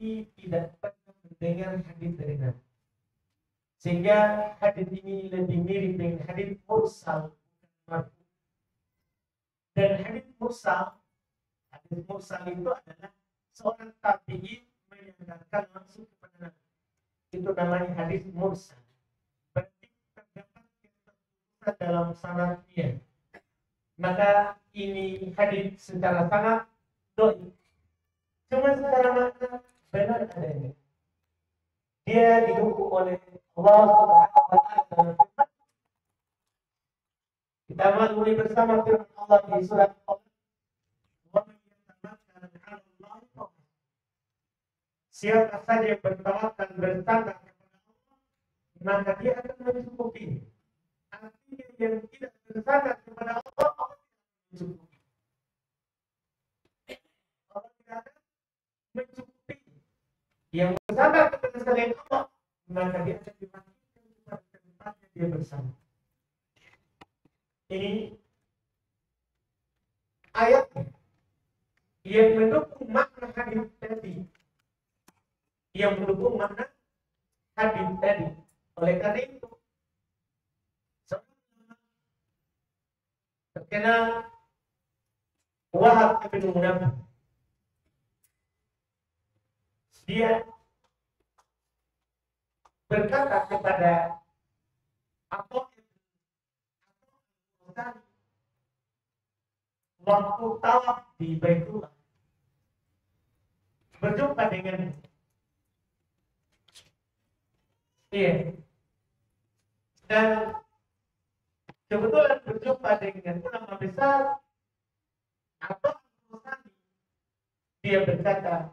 Nabi tidak pernah mendengar hadis dari Nabi. Sehingga hadis ini lebih mirip dengan hadis mursal. Dan hadis mursal itu adalah seorang tabi'in menyandarkan langsung kepada Nabi. Itu namanya hadis mursal. Berarti terdapat keterputusan dalam sanadnya. Maka ini hadis secara sanad dhaif. Cuma secara makna benar adanya. Dia didukung oleh Allah Subhanahu wa taala. Kita mulai bersama firman Allah di surat Al-Qamar. Siapa saja yang bertawakal bersandar kepada Allah, maka dia akan mencukupi. Artinya yang tidak bersandar kepada Allah, Allah tidak mencukupi. Allah tidak akan mencukupi. Yang bersandar kepada selain Allah, maka dia akan dimaksudkan kepada tempatnya dia bersama. Ini ayat yang mendukung makna hadis tadi. Yang mendukung makna hadis tadi. Oleh karena itu, terkenal Wahab bin Munabbih, dia berkata kepada waktu tawaf di Baitullah, berjumpa dengan dan kebetulan berjumpa dengan ulama besar atau dia berkata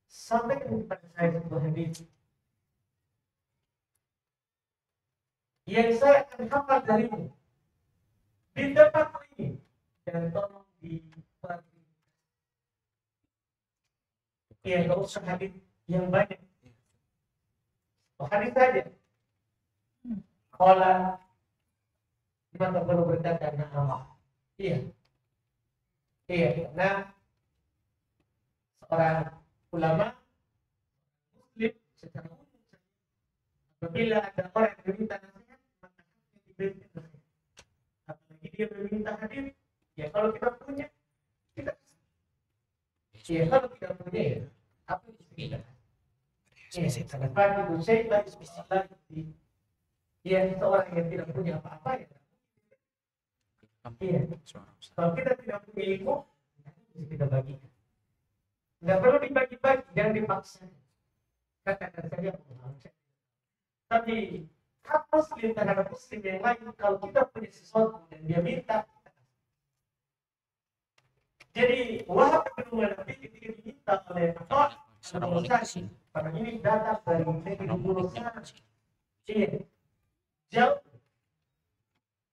sampai kepada saya sebuah hadis yang saya akan hafal darimu di tempat ini dan tolong dibuat nggak usah hadis yang banyak, hadis saja. Qala maka baru berkata Allah. Karena seorang ulama muslim secara umum apabila ada orang yang meminta nasihat maka haknya diberikan nasihat. Apalagi dia meminta hadis, ya kalau kita punya kita kalau tidak punya ya apa yang bisa kita seorang yang tidak punya apa-apa ya. Kalau kita tidak punya ilmu, bisa kita bagikan. Nggak perlu dibagi-bagi, jangan dipaksa. Katakan saja pengalaman. Tapi hak muslim terhadap muslim yang lain, kalau kita punya sesuatu dan dia minta. Jadi Wahab bin Munabbih ketika diminta oleh Al-Qamar, karena ini datang dari negeri Indonesia. Jauh.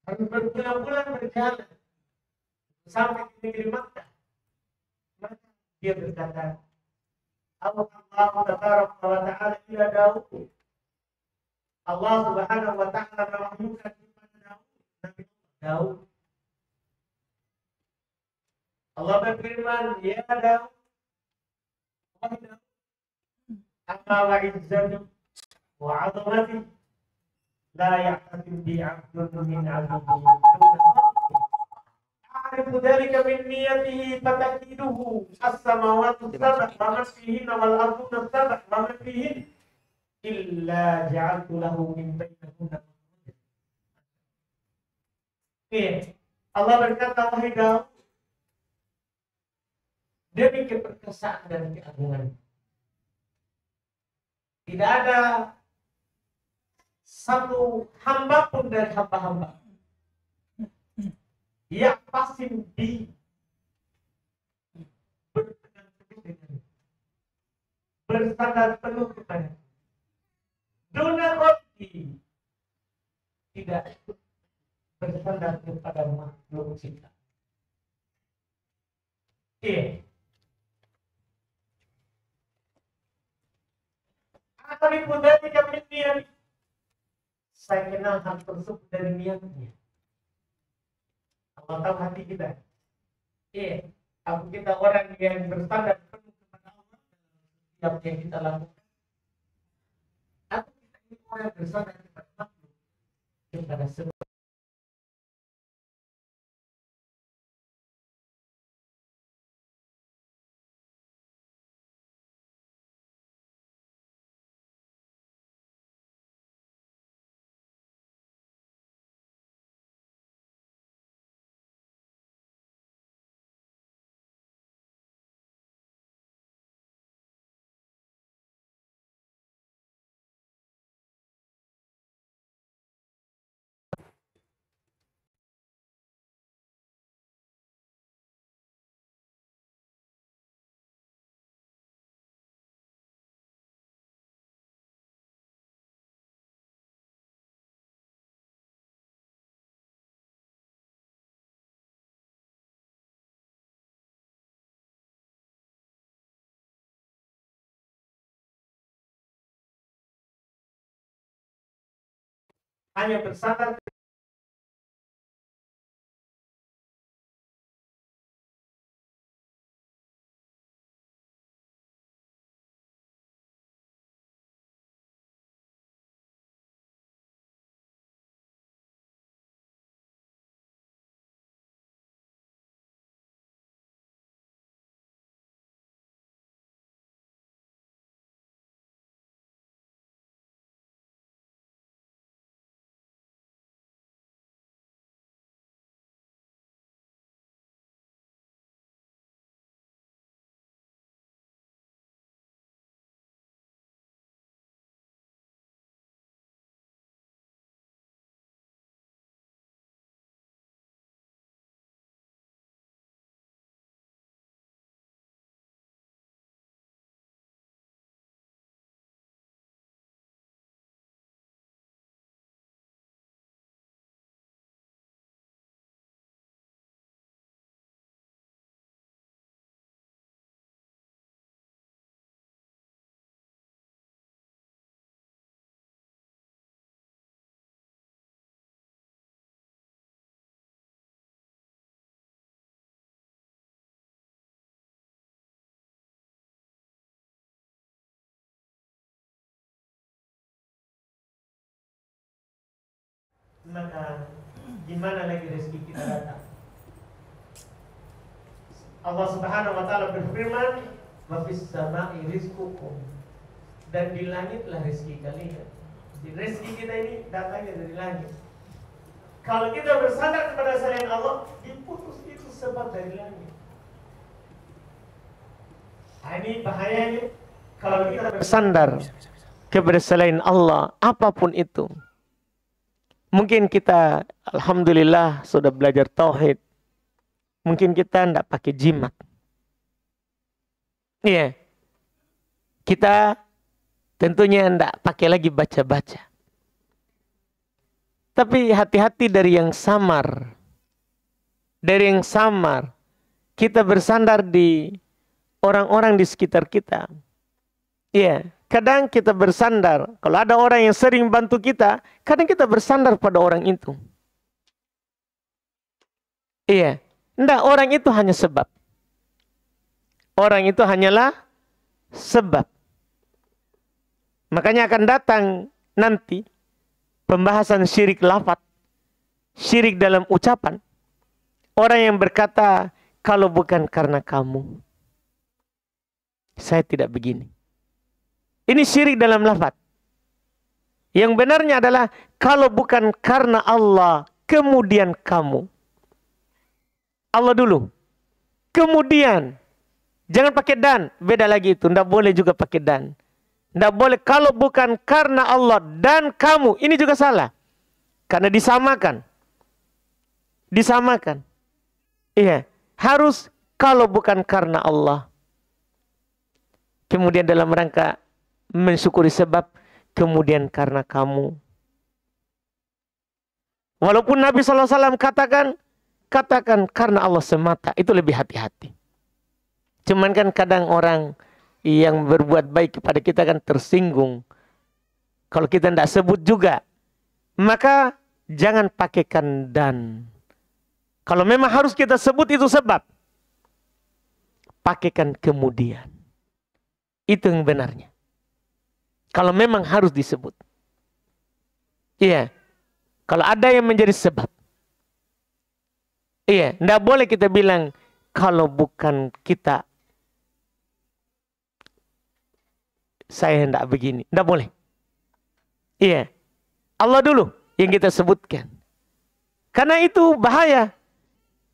Harus berbulan-bulan berjalan sampai ke negeri Makkah. Maka dia berkata, Allah Tabaraka wa Ta'ala ila Daud. Allah Subhanahu wa Ta'ala mewahyukan kepada Daud, Nabi Daud. Allah berfirman, ya Daud, amma wa izzati wa 'azamati la ya'tasim bi 'abdun min 'abdihi a'rifu dhalika min niyatihi fatakiduhu as-samawati as-sab'a wa man fihinna wal ardu as-sab'a wa man fihinna illa ja'altu lahu min bainahunna Allah berkata, wahai Daud, demi keperkasaan dan keagungan, tidak ada satu hamba pun dari hamba-hamba yang pasti berpegang teguh dengan bersandar penuh kepada duna roti, tidak bersandar kepada makhluk cipta. Tapi budaya kami Saya kenal hal tersebut dari niatnya. Allah tahu hati kita. Iya, aku kita orang yang berstandar penuh kepada Allah dalam setiap yang kita lakukan. Atau kita ini orang yang berstandar kepada makhluk, kepada sebab. Hanya bersandar maka gimana lagi rezeki kita datang? Allah Subhanahu wa taala berfirman, "Wa fis sama'i rizqukum." Dan di langitlah rezeki kalian. Di rezeki kita ini datangnya dari langit. Kalau kita bersandar kepada selain Allah, diputus itu sebab dari langit. Nah, ini bahayanya kalau kita bersandar kepada selain Allah, apapun itu. Mungkin kita, alhamdulillah, sudah belajar tauhid. Mungkin kita tidak pakai jimat. Iya. Kita tentunya tidak pakai lagi baca-baca. Tapi hati-hati dari yang samar. Dari yang samar. Kita bersandar di orang-orang di sekitar kita. Iya. Kadang kita bersandar, kalau ada orang yang sering bantu kita, kadang kita bersandar pada orang itu. Iya, enggak, orang itu hanya sebab. Orang itu hanyalah sebab. Makanya akan datang nanti pembahasan syirik lafaz, syirik dalam ucapan. Orang yang berkata, kalau bukan karena kamu, saya tidak begini. Ini syirik dalam lafaz. Yang benarnya adalah kalau bukan karena Allah, kemudian kamu. Allah dulu. Kemudian. Jangan pakai dan. Beda lagi itu. Tidak boleh juga pakai dan. Tidak boleh kalau bukan karena Allah dan kamu. Ini juga salah. Karena disamakan. Disamakan. Iya. Harus kalau bukan karena Allah. Kemudian dalam rangka mensyukuri sebab, kemudian karena kamu. Walaupun Nabi SAW katakan karena Allah semata, itu lebih hati-hati. Cuman kan kadang orang yang berbuat baik kepada kita kan tersinggung. Kalau kita tidak sebut juga, maka jangan pakaikan dan. Kalau memang harus kita sebut itu sebab, pakaikan kemudian. Itu yang benarnya. Kalau memang harus disebut. Iya. Kalau ada yang menjadi sebab. Iya. Tidak boleh kita bilang, kalau bukan kita, saya tidak begini. Tidak boleh. Iya. Allah dulu yang kita sebutkan. Karena itu bahaya.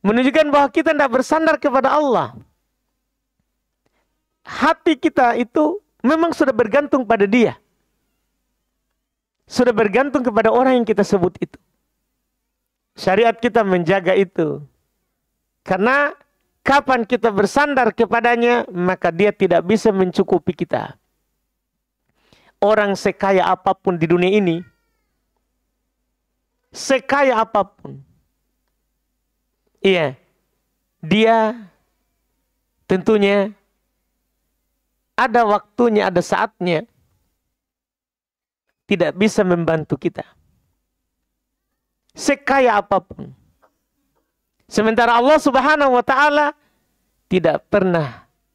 Menunjukkan bahwa kita tidak bersandar kepada Allah. Hati kita itu memang sudah bergantung pada Dia. Sudah bergantung kepada orang yang kita sebut itu. Syariat kita menjaga itu. Karena kapan kita bersandar kepadanya, maka Dia tidak bisa mencukupi kita. Orang sekaya apapun di dunia ini, sekaya apapun, iya, dia tentunya ada waktunya, ada saatnya tidak bisa membantu kita. Sekaya apapun. Sementara Allah Subhanahu wa Ta'ala tidak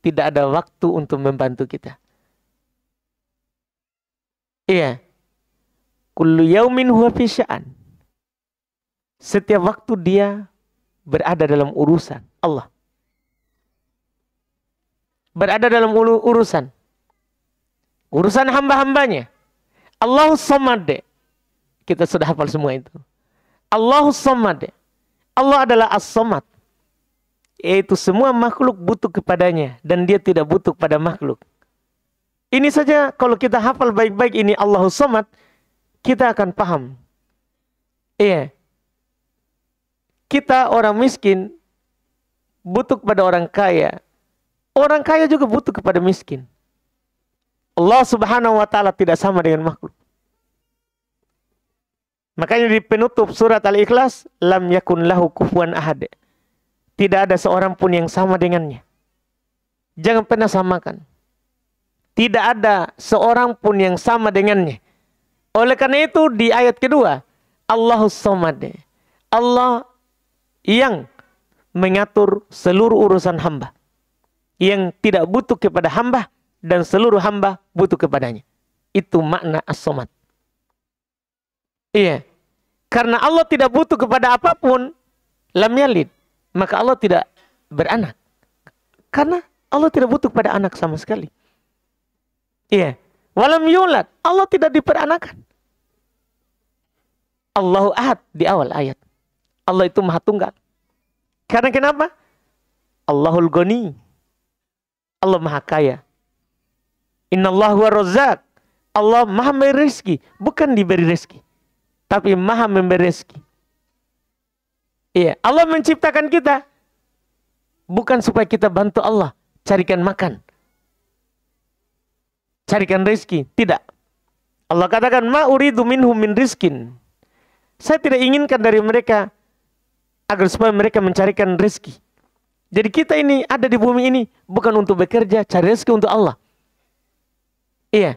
ada waktu untuk membantu kita. Iya. Kullu yaumin huwa fi sya'an. Setiap waktu dia berada dalam urusan Allah. Berada dalam urusan hamba-hambanya. Allahus Samad. Kita sudah hafal semua itu. Allahus Samad. Allah adalah As-Samad. Yaitu semua makhluk butuh kepadanya. Dan dia tidak butuh pada makhluk. Ini saja kalau kita hafal baik-baik ini Allahus Samad, kita akan paham. Iya. Kita orang miskin butuh kepada orang kaya. Orang kaya juga butuh kepada miskin. Allah Subhanahu wa Ta'ala tidak sama dengan makhluk. Makanya di penutup surat Al-Ikhlas, lam yakun lahu kufuwan ahad. Tidak ada seorang pun yang sama dengannya. Jangan pernah samakan. Tidak ada seorang pun yang sama dengannya. Oleh karena itu di ayat kedua, Allahus Samad. Allah yang mengatur seluruh urusan hamba. Yang tidak butuh kepada hamba dan seluruh hamba butuh kepadanya. Itu makna As-Samad. Iya. Karena Allah tidak butuh kepada apapun, lam yalid, maka Allah tidak beranak. Karena Allah tidak butuh kepada anak sama sekali. Iya. Walam yulad, Allah tidak diperanakan. Allahu ahad di awal ayat. Allah itu maha tunggal. Karena kenapa? Allahul Ghani. Allah maha kaya. Innallahu ar-Razzaq. Allah maha memberi rezeki. Bukan diberi rezeki. Tapi maha memberi rezeki. Iya. Allah menciptakan kita. Bukan supaya kita bantu Allah. Carikan makan. Carikan rezeki. Tidak. Allah katakan, ma uridu minhum min rizkin. Saya tidak inginkan dari mereka agar supaya mereka mencarikan rezeki. Jadi kita ini ada di bumi ini bukan untuk bekerja, cari rezeki untuk Allah. Iya.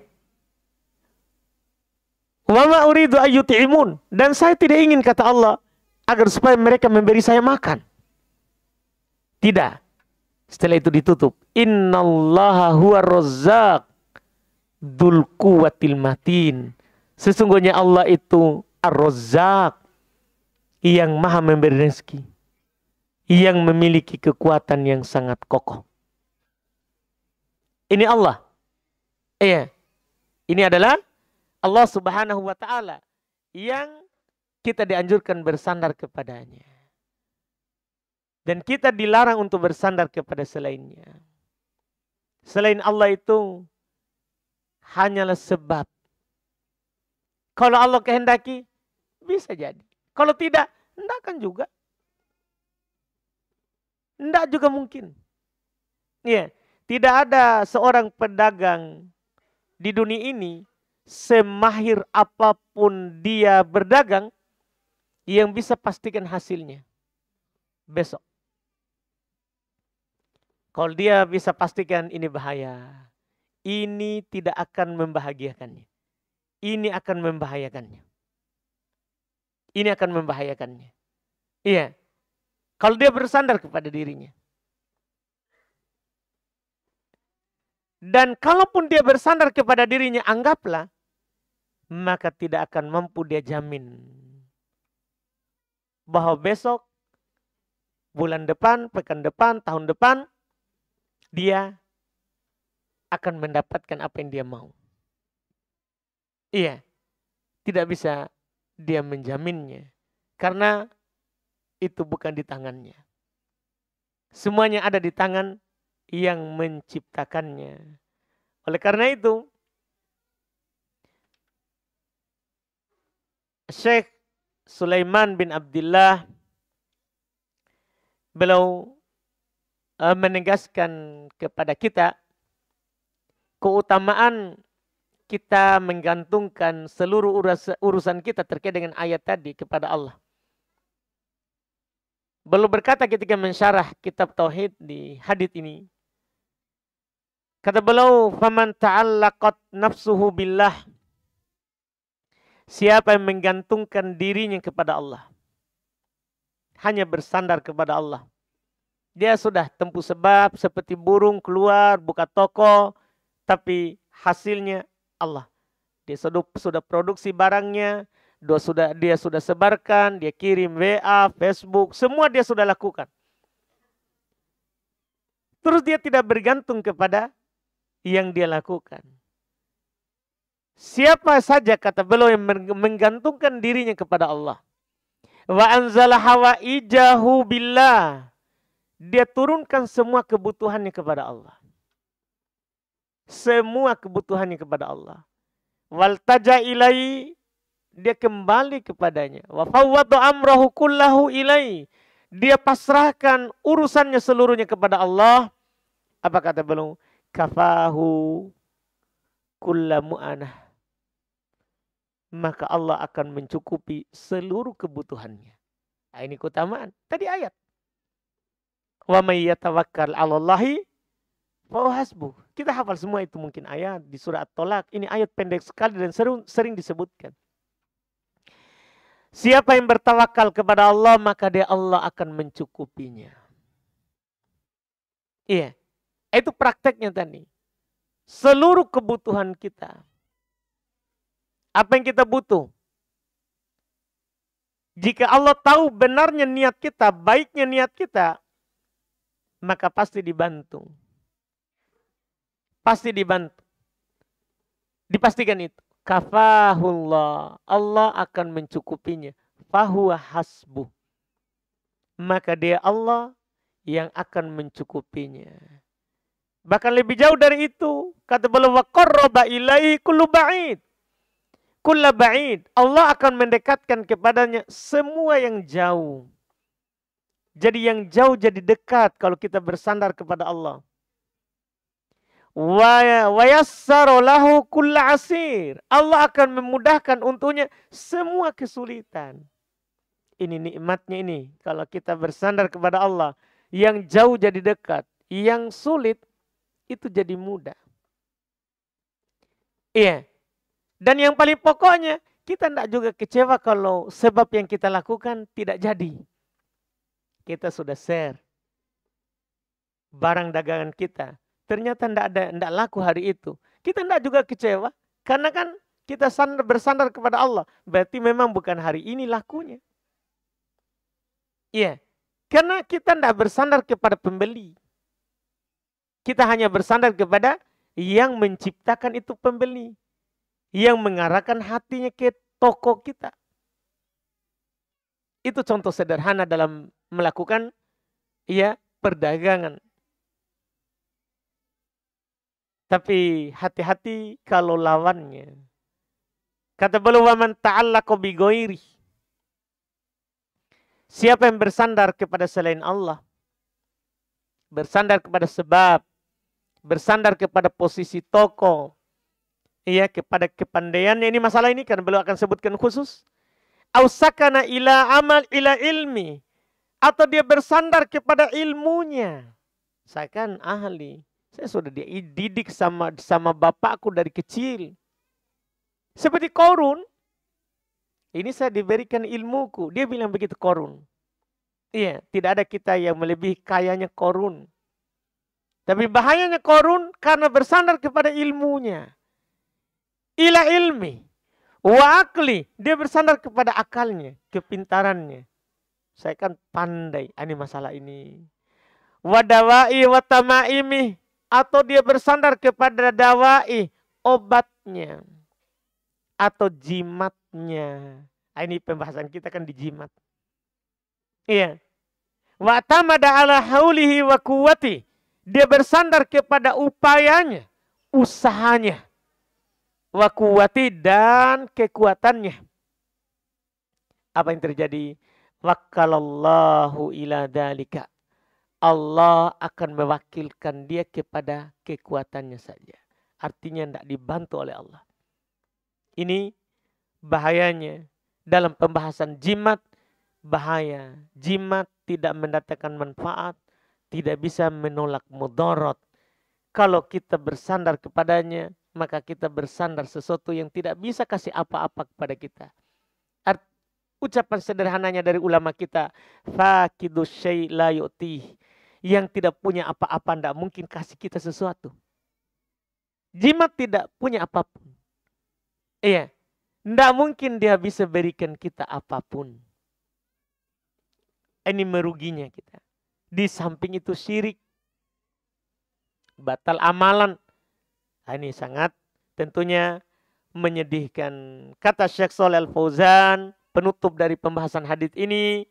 Wa ma uridu ayyut'imun. Dan saya tidak ingin, kata Allah, agar supaya mereka memberi saya makan. Tidak. Setelah itu ditutup. Innallaha huwa razzaq dzul quwwatil matin. Sesungguhnya Allah itu Ar-Razzaq, yang maha memberi rezeki, yang memiliki kekuatan yang sangat kokoh. Ini Allah. Iya. Ini adalah Allah Subhanahu wa Ta'ala yang kita dianjurkan bersandar kepadanya. Dan kita dilarang untuk bersandar kepada selainnya. Selain Allah itu hanyalah sebab. Kalau Allah kehendaki, bisa jadi. Kalau tidak, tidak akan juga. Tidak juga mungkin. Ya, tidak ada seorang pedagang di dunia ini, semahir apapun dia berdagang, yang bisa pastikan hasilnya besok. Kalau dia bisa pastikan ini bahaya, ini tidak akan membahagiakannya, ini akan membahayakannya. Ini akan membahayakannya. Iya. Kalau dia bersandar kepada dirinya. Dan kalaupun dia bersandar kepada dirinya, anggaplah, maka tidak akan mampu dia jamin bahwa besok, bulan depan, pekan depan, tahun depan, dia akan mendapatkan apa yang dia mau. Iya, tidak bisa dia menjaminnya. Karena itu bukan di tangannya. Semuanya ada di tangan yang menciptakannya. Oleh karena itu, Syekh Sulaiman bin Abdullah, beliau menegaskan kepada kita keutamaan kita menggantungkan seluruh urusan kita terkait dengan ayat tadi kepada Allah. Beliau berkata ketika mensyarah kitab Tauhid di hadits ini, kata beliau, "Faman ta'allaqat nafsuhu billah." Siapa yang menggantungkan dirinya kepada Allah, hanya bersandar kepada Allah. Dia sudah tempuh sebab seperti burung keluar buka toko, tapi hasilnya Allah. Dia sudah produksi barangnya, dia sudah sebarkan, dia kirim WA, Facebook, semua dia sudah lakukan. Terus dia tidak bergantung kepada yang dia lakukan. Siapa saja, kata beliau, yang menggantungkan dirinya kepada Allah, wa anzala hawaijahu billah, dia turunkan semua kebutuhannya kepada Allah. Semua kebutuhannya kepada Allah. Waltaja ilai, dia kembali kepadanya. Wa fawwadu amrahu kullahu ilai, dia pasrahkan urusannya seluruhnya kepada Allah. Apa kata beliau? Kafahu kullamu anah, maka Allah akan mencukupi seluruh kebutuhannya. Nah, ini keutamaan tadi ayat. Wa may yatawakkal 'alallahi fa hasbuh. Kita hafal semua itu mungkin ayat di surah At-Tolak. Ini ayat pendek sekali dan sering disebutkan. Siapa yang bertawakal kepada Allah, maka Allah akan mencukupinya. Iya. Itu prakteknya tadi. Seluruh kebutuhan kita. Apa yang kita butuh? Jika Allah tahu benarnya niat kita, baiknya niat kita, maka pasti dibantu. Pasti dibantu. Dipastikan itu. Kafahullah. Allah akan mencukupinya. Fahuwa hasbuh. Maka dia Allah yang akan mencukupinya. Bahkan lebih jauh dari itu. Kata beliau, wa qarraba ilaihi kullu ba'id. Kullu ba'id. Allah akan mendekatkan kepadanya semua yang jauh. Jadi yang jauh jadi dekat kalau kita bersandar kepada Allah. Wa yassara lahu kulla asir. Allah akan memudahkan untuknya semua kesulitan. Ini nikmatnya ini. Kalau kita bersandar kepada Allah, yang jauh jadi dekat, yang sulit itu jadi mudah. Iya. Dan yang paling pokoknya, kita tidak juga kecewa kalau sebab yang kita lakukan tidak jadi. Kita sudah share barang dagangan kita. Ternyata tidak laku hari itu. Kita tidak juga kecewa. Karena kan kita bersandar kepada Allah. Berarti memang bukan hari ini lakunya. Iya. Karena kita tidak bersandar kepada pembeli. Kita hanya bersandar kepada yang menciptakan itu pembeli. Yang mengarahkan hatinya ke toko kita. Itu contoh sederhana dalam melakukan perdagangan. Tapi hati-hati kalau lawannya. Kata beliau, wa man ta'allaqa bi ghairi. Siapa yang bersandar kepada selain Allah, bersandar kepada sebab, bersandar kepada posisi toko, kepada kepandaiannya, ini masalah ini kan beliau akan sebutkan khusus. Ausakana ila amal ila ilmi, atau dia bersandar kepada ilmunya. Saya kan ahli. Saya sudah dididik sama bapakku dari kecil. Seperti Qarun. Ini saya diberikan ilmuku. Dia bilang begitu Korun. Iya, tidak ada kita yang melebihi kayanya Korun. Tapi bahayanya Korun karena bersandar kepada ilmunya. Ila ilmi. Wa akli. Dia bersandar kepada akalnya. Kepintarannya. Saya kan pandai. Ini masalah ini. Wadawai watamaimi. Atau dia bersandar kepada dawai. Obatnya. Atau jimatnya. Ini pembahasan kita kan di jimat. Iya. Wa tamada ala haulihi wa quwwati. Dia bersandar kepada upayanya, usahanya. Wa quwwati dan kekuatannya. Apa yang terjadi? Wakalallahu ila dalika. Allah akan mewakilkan dia kepada kekuatannya saja. Artinya tidak dibantu oleh Allah. Ini bahayanya dalam pembahasan jimat. Bahaya. Jimat tidak mendatangkan manfaat. Tidak bisa menolak mudarat. Kalau kita bersandar kepadanya, maka kita bersandar sesuatu yang tidak bisa kasih apa-apa kepada kita. Ucapan sederhananya dari ulama kita, faqidu syai' la yu'tih. Yang tidak punya apa-apa tidak mungkin kasih kita sesuatu. Jimat tidak punya apapun. Iya. Tidak mungkin dia bisa berikan kita apapun. Ini meruginya kita. Di samping itu syirik. Batal amalan. Ini sangat tentunya menyedihkan. Kata Syekh Shalih Al-Fauzan, penutup dari pembahasan hadis ini,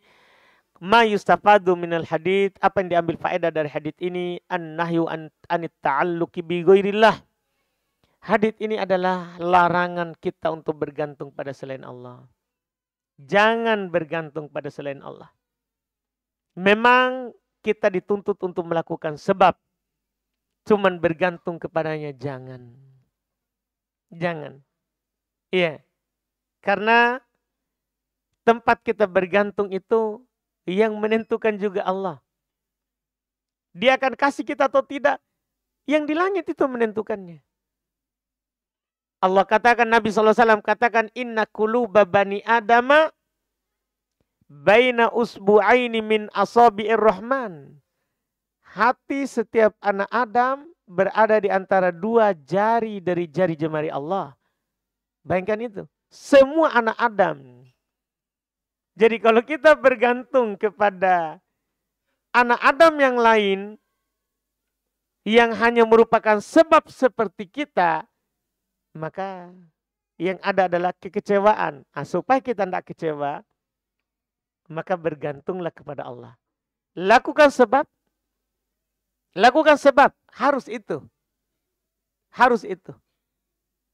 ma yustafadu minal hadis, apa yang diambil faedah dari hadis ini, an-nahyu anit ta'alluqi bi ghairillah. Hadis ini adalah larangan kita untuk bergantung pada selain Allah. Jangan bergantung pada selain Allah. Memang kita dituntut untuk melakukan sebab. Cuman bergantung kepadanya jangan. Jangan. Iya. Karena tempat kita bergantung itu yang menentukan juga Allah. Dia akan kasih kita atau tidak. Yang di langit itu menentukannya. Allah katakan, Nabi SAW katakan, inna quluba bani adama baina usbu'aini min asabi'ir rahman. Hati setiap anak Adam berada di antara dua jari dari jari jemari Allah. Bayangkan itu. Semua anak Adam. Jadi kalau kita bergantung kepada anak Adam yang lain, yang hanya merupakan sebab seperti kita, maka yang ada adalah kekecewaan. Supaya kita tidak kecewa, maka bergantunglah kepada Allah. Lakukan sebab. Lakukan sebab. Harus itu. Harus itu.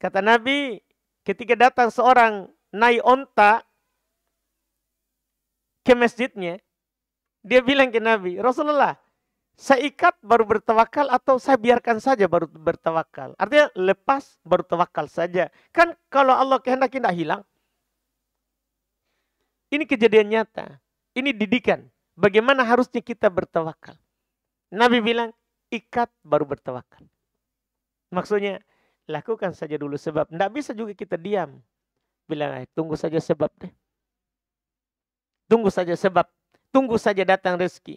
Kata Nabi, ketika datang seorang naik onta ke masjidnya, dia bilang ke Nabi, Rasulullah, saya ikat baru bertawakal atau saya biarkan saja baru bertawakal? Artinya lepas baru tawakal saja. Kan kalau Allah kehendaki tidak hilang. Ini kejadian nyata. Ini didikan. Bagaimana harusnya kita bertawakal. Nabi bilang, ikat baru bertawakal. Maksudnya, lakukan saja dulu sebab. Tidak bisa juga kita diam. Bilang, tunggu saja sebab deh. Tunggu saja sebab. Tunggu saja datang rezeki.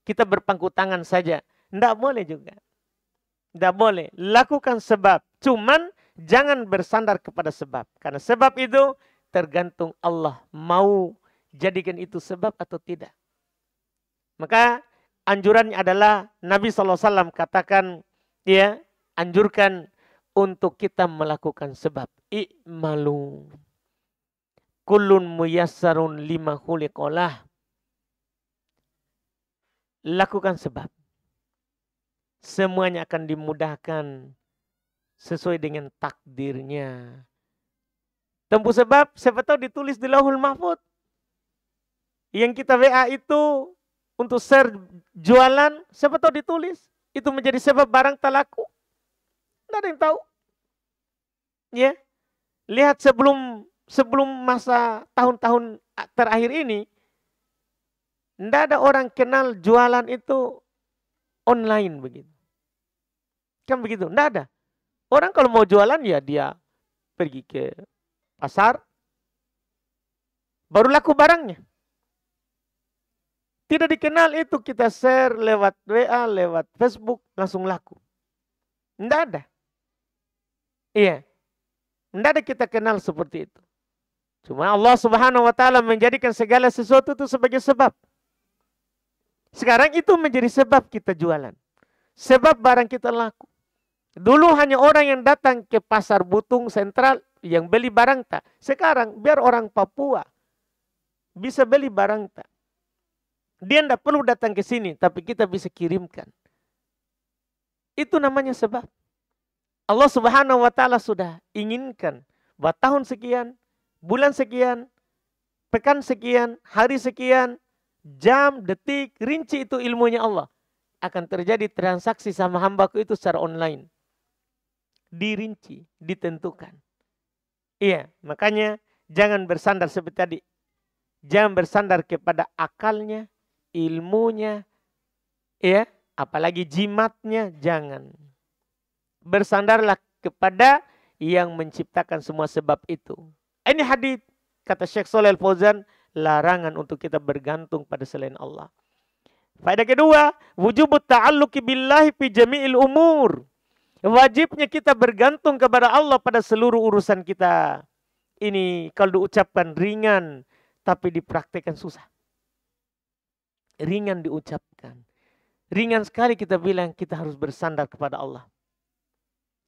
Kita berpangku tangan saja. Tidak boleh juga. Tidak boleh. Lakukan sebab. Cuman jangan bersandar kepada sebab. Karena sebab itu tergantung Allah. Mau jadikan itu sebab atau tidak. Maka anjurannya adalah Nabi SAW katakan, ya, anjurkan untuk kita melakukan sebab. I'malu. Kullun muyassarun lima khuliqalah. Lakukan sebab. Semuanya akan dimudahkan sesuai dengan takdirnya. Tempuh sebab, siapa tahu ditulis di Lauhul Mahfuz. Yang kita WA itu untuk share jualan, siapa tahu ditulis. Itu menjadi sebab barang tak laku. Tidak ada yang tahu. Ya. Lihat sebelum masa tahun-tahun terakhir ini, tidak ada orang kenal jualan itu online begitu. Kan begitu? Tidak ada. Orang kalau mau jualan ya dia pergi ke pasar, baru laku barangnya. Tidak dikenal itu kita share lewat WA, lewat Facebook, langsung laku. Tidak ada. Iya. Tidak ada kita kenal seperti itu. Cuma Allah Subhanahu wa Ta'ala menjadikan segala sesuatu itu sebagai sebab. Sekarang itu menjadi sebab kita jualan. Sebab barang kita laku. Dulu hanya orang yang datang ke pasar Butung Sentral yang beli barang tak. Sekarang biar orang Papua bisa beli barang tak. Dia tidak perlu datang ke sini, tapi kita bisa kirimkan. Itu namanya sebab. Allah Subhanahu wa Ta'ala sudah inginkan bahwa tahun sekian, bulan sekian, pekan sekian, hari sekian, jam, detik, rinci itu ilmunya Allah. Akan terjadi transaksi sama hambaku itu secara online. Dirinci, ditentukan. Iya, makanya jangan bersandar seperti tadi. Jangan bersandar kepada akalnya, ilmunya, ya, apalagi jimatnya, jangan. Bersandarlah kepada yang menciptakan semua sebab itu. Ini hadits kata Syekh Shalih Al-Fauzan, larangan untuk kita bergantung pada selain Allah. Faedah kedua, wujubut ta'alluqi billahi fi jami'il umur. Wajibnya kita bergantung kepada Allah pada seluruh urusan kita. Ini kalau diucapkan ringan, tapi dipraktekkan susah. Ringan diucapkan. Ringan sekali kita bilang kita harus bersandar kepada Allah.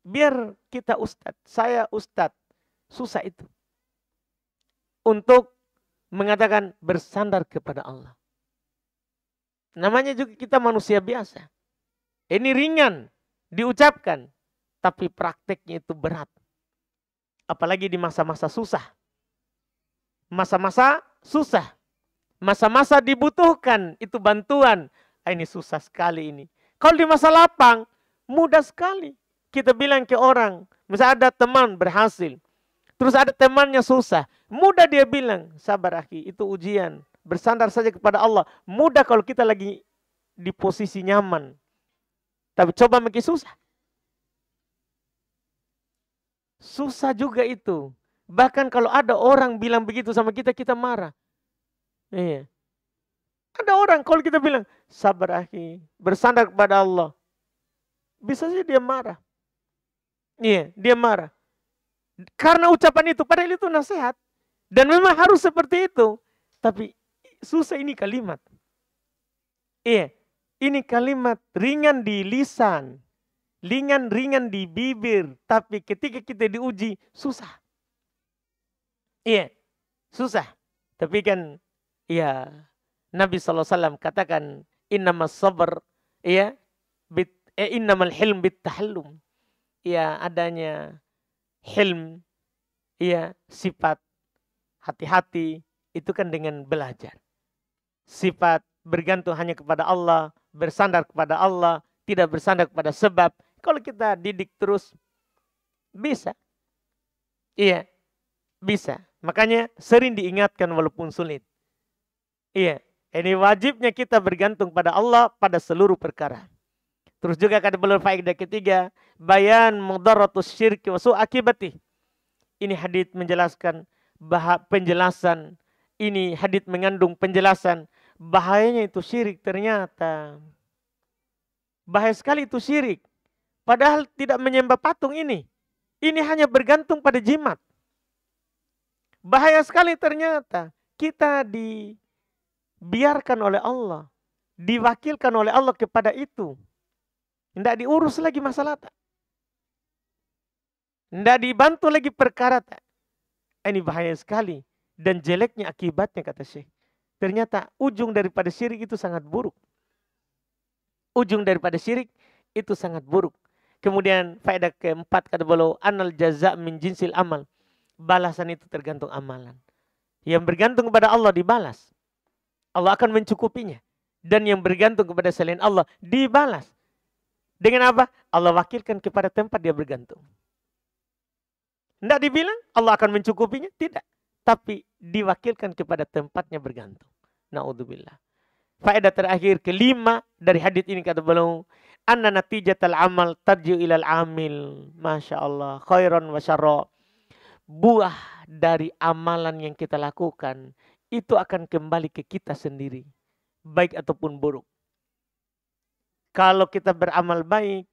Biar kita ustadz, saya ustadz, susah itu. Untuk mengatakan bersandar kepada Allah. Namanya juga kita manusia biasa. Ini ringan diucapkan, tapi prakteknya itu berat. Apalagi di masa-masa susah. Masa-masa susah. Masa-masa dibutuhkan itu bantuan. Ini susah sekali ini. Kalau di masa lapang, mudah sekali. Kita bilang ke orang, misalnya ada teman berhasil. Terus ada temannya susah. Mudah dia bilang, sabar akhi, itu ujian. Bersandar saja kepada Allah. Mudah kalau kita lagi di posisi nyaman. Tapi coba makin susah. Susah juga itu. Bahkan kalau ada orang bilang begitu sama kita, kita marah. Iya. Ada orang kalau kita bilang, sabar akhi, bersandar kepada Allah. Bisa saja dia marah. Iya, dia marah. Karena ucapan itu, padahal itu nasihat. Dan memang harus seperti itu. Tapi susah ini kalimat. Iya, ini kalimat ringan di lisan. Ringan di bibir. Tapi ketika kita diuji, susah. Iya, susah. Tapi kan, ya Nabi SAW katakan, innamas sabar, ya, innamal hilm bit tahallum. Ya, adanya hilm, ya, sifat hati-hati, itu kan dengan belajar. Sifat bergantung hanya kepada Allah, bersandar kepada Allah, tidak bersandar kepada sebab. Kalau kita didik terus, bisa. Iya, bisa. Makanya sering diingatkan walaupun sulit. Iya, ini wajibnya kita bergantung pada Allah pada seluruh perkara. Terus juga kata beliau faedah ketiga, bayan mudaratus syirki wa su'akibati. Ini hadits menjelaskan penjelasan. Ini hadits mengandung penjelasan bahayanya itu syirik ternyata. Bahaya sekali itu syirik. Padahal tidak menyembah patung ini. Ini hanya bergantung pada jimat. Bahaya sekali ternyata. Kita dibiarkan oleh Allah. Diwakilkan oleh Allah kepada itu. Tidak diurus lagi masalah tak. Tidak dibantu lagi perkara tak. Ini bahaya sekali. Dan jeleknya akibatnya kata Syekh. Ternyata ujung daripada syirik itu sangat buruk. Ujung daripada syirik itu sangat buruk. Kemudian faedah keempat kata beliau, anal jaza' min jinsil amal. Balasan itu tergantung amalan. Yang bergantung kepada Allah dibalas. Allah akan mencukupinya. Dan yang bergantung kepada selain Allah dibalas. Dengan apa? Allah wakilkan kepada tempat dia bergantung. Tidak dibilang Allah akan mencukupinya? Tidak. Tapi diwakilkan kepada tempatnya bergantung. Na'udzubillah. Faedah terakhir kelima dari hadits ini kata beliau, anna natijatal amal tarji'u ilal amil. Masya Allah. Khairan wa syarra. Buah dari amalan yang kita lakukan itu akan kembali ke kita sendiri, baik ataupun buruk. Kalau kita beramal baik,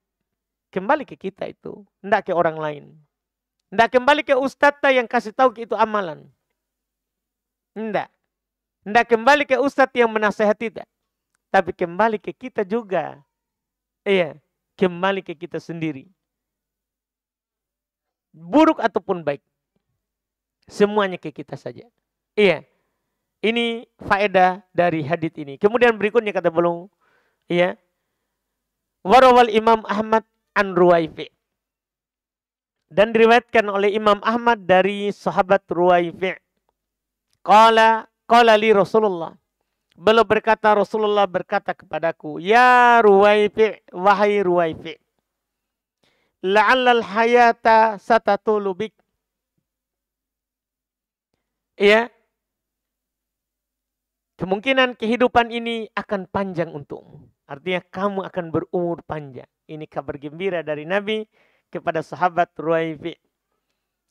kembali ke kita itu, tidak ke orang lain. Tidak kembali ke ustadz yang kasih tahu itu amalan. Tidak. Tidak kembali ke ustadz yang menasehati kita. Tapi kembali ke kita juga. Iya, kembali ke kita sendiri. Buruk ataupun baik. Semuanya ke kita saja. Iya. Ini faedah dari hadits ini. Kemudian berikutnya kata beliau, iya. Warawal Imam Ahmad an Ruwaifi. Dan diriwayatkan oleh Imam Ahmad dari sahabat Ruwaifi. Qala li Rasulullah. Beliau berkata, Rasulullah berkata kepadaku, ya Ruwaifi, wahai Ruwaifi, la'allal hayata satatulu bik. Iya. Kemungkinan kehidupan ini akan panjang untukmu. Artinya kamu akan berumur panjang. Ini kabar gembira dari Nabi kepada sahabat Ruwaifi.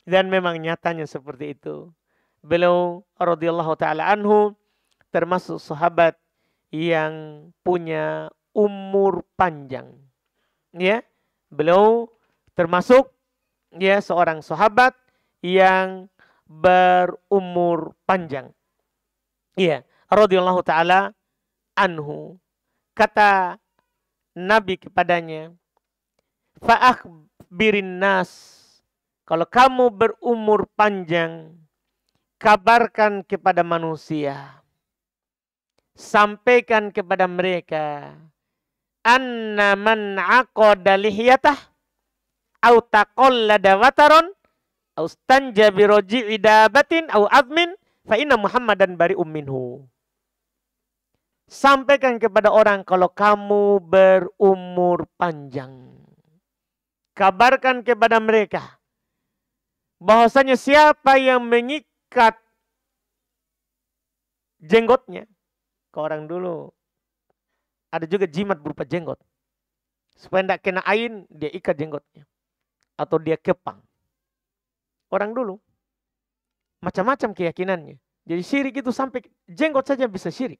Dan memang nyatanya seperti itu. Beliau radhiyallahu taala anhu termasuk sahabat yang punya umur panjang. Ya, beliau termasuk ya seorang sahabat yang berumur panjang. Iya, radhiyallahu taala anhu. Kata Nabi kepadanya, fa'akhbirin nas, kalau kamu berumur panjang, kabarkan kepada manusia, sampaikan kepada mereka, anna man aqada lihyatah au taqallada wataron au stanja bi raji'i dabatin au azmin fa inna Muhammadan bari'um minhu. Sampaikan kepada orang kalau kamu berumur panjang. Kabarkan kepada mereka bahwasanya siapa yang mengikat jenggotnya. Ke orang dulu ada juga jimat berupa jenggot. Supaya tidak kena ain, dia ikat jenggotnya. Atau dia kepang. Orang dulu macam-macam keyakinannya. Jadi syirik itu sampai jenggot saja bisa syirik.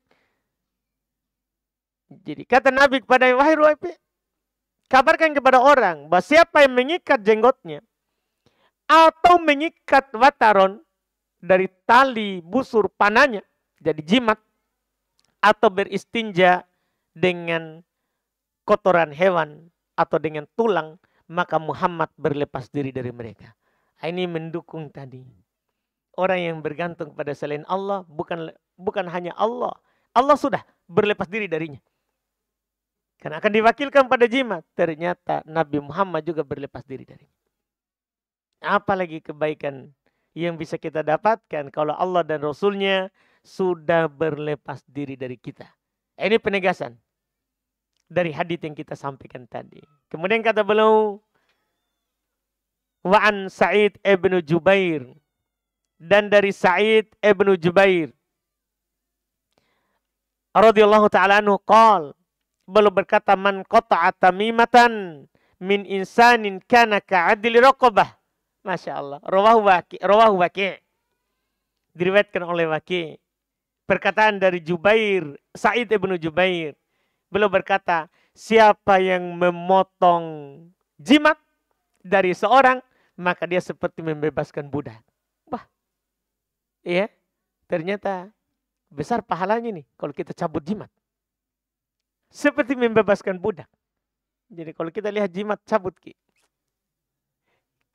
Jadi kata Nabi kepada wahai Ruwaifi, kabarkan kepada orang bahwa siapa yang mengikat jenggotnya atau mengikat wataron dari tali busur panahnya jadi jimat, atau beristinja dengan kotoran hewan atau dengan tulang, maka Muhammad berlepas diri dari mereka. Ini mendukung tadi. Orang yang bergantung pada selain Allah bukan hanya Allah. Allah sudah berlepas diri darinya. Karena akan diwakilkan pada jimat. Ternyata Nabi Muhammad juga berlepas diri darinya. Apalagi kebaikan yang bisa kita dapatkan kalau Allah dan Rasulnya sudah berlepas diri dari kita. Ini penegasan dari hadits yang kita sampaikan tadi. Kemudian kata beliau, wa'an Sa'id ibn Jubair, dan dari Sa'id ibn Jubair radhiyallahu ta'ala anhu qala, beliau berkata, man qata'a tamimatan min insanin kana ka'adli raqabah. Masya Allah. Rawahu Waki'. Diriwayatkan oleh Waki'. Perkataan dari Jubair, Sa'id ibn Jubair. Beliau berkata, siapa yang memotong jimat dari seorang, maka dia seperti membebaskan budak. Wah, iya, ternyata besar pahalanya nih kalau kita cabut jimat. Seperti membebaskan budak. Jadi kalau kita lihat jimat, cabut.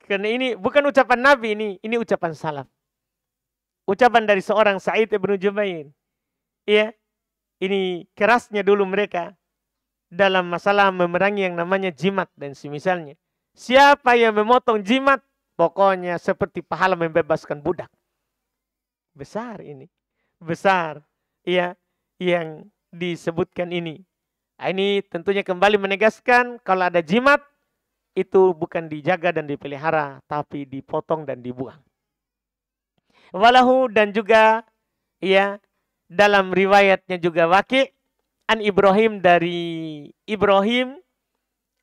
Karena ini bukan ucapan Nabi, ini ucapan salaf. Ucapan dari seorang Sa'id ibn Jubair. Iya, ini kerasnya dulu mereka dalam masalah memerangi yang namanya jimat dan semisalnya. Siapa yang memotong jimat, pokoknya seperti pahala membebaskan budak. Besar ini. Besar. Iya, yang disebutkan ini. Ini tentunya kembali menegaskan kalau ada jimat, itu bukan dijaga dan dipelihara, tapi dipotong dan dibuang. Walahu, dan juga ya dalam riwayatnya juga Waki' an Ibrahim, dari Ibrahim